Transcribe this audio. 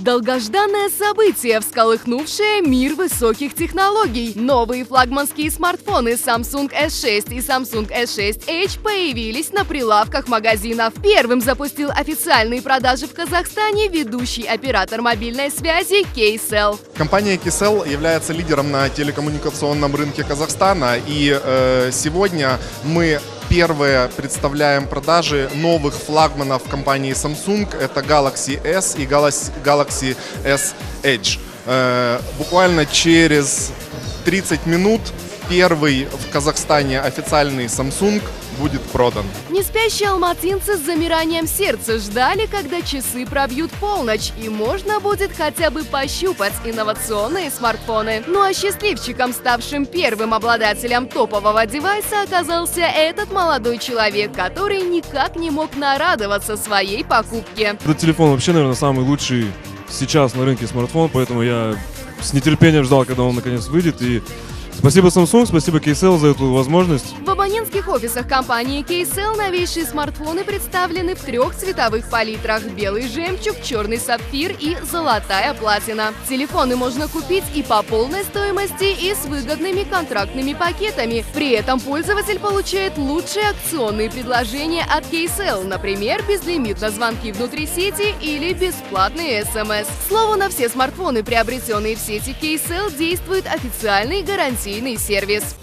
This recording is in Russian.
Долгожданное событие, всколыхнувшее мир высоких технологий. Новые флагманские смартфоны Samsung S6 и Samsung S6 Edge появились на прилавках магазинов. Первым запустил официальные продажи в Казахстане ведущий оператор мобильной связи Kcell. Компания Kcell является лидером на телекоммуникационном рынке Казахстана, и сегодня мы первые представляем продажи новых флагманов компании Samsung. Это Galaxy S и Galaxy S Edge. Буквально через 30 минут первый в Казахстане официальный Samsung будет продан. Неспящие алматинцы с замиранием сердца ждали, когда часы пробьют полночь, и можно будет хотя бы пощупать инновационные смартфоны. Ну а счастливчиком, ставшим первым обладателем топового девайса, оказался этот молодой человек, который никак не мог нарадоваться своей покупке. Этот телефон вообще, наверное, самый лучший сейчас на рынке смартфон, поэтому я с нетерпением ждал, когда он наконец выйдет. И спасибо Samsung, спасибо Kcell за эту возможность. В абонентских офисах компании Kcell новейшие смартфоны представлены в 3 цветовых палитрах: белый жемчуг, черный сапфир и золотая платина. Телефоны можно купить и по полной стоимости, и с выгодными контрактными пакетами. При этом пользователь получает лучшие акционные предложения от Kcell, например, безлимит на звонки внутри сети или бесплатные СМС. К слову, на все смартфоны, приобретенные в сети Kcell, действует официальный гарантийный сервис.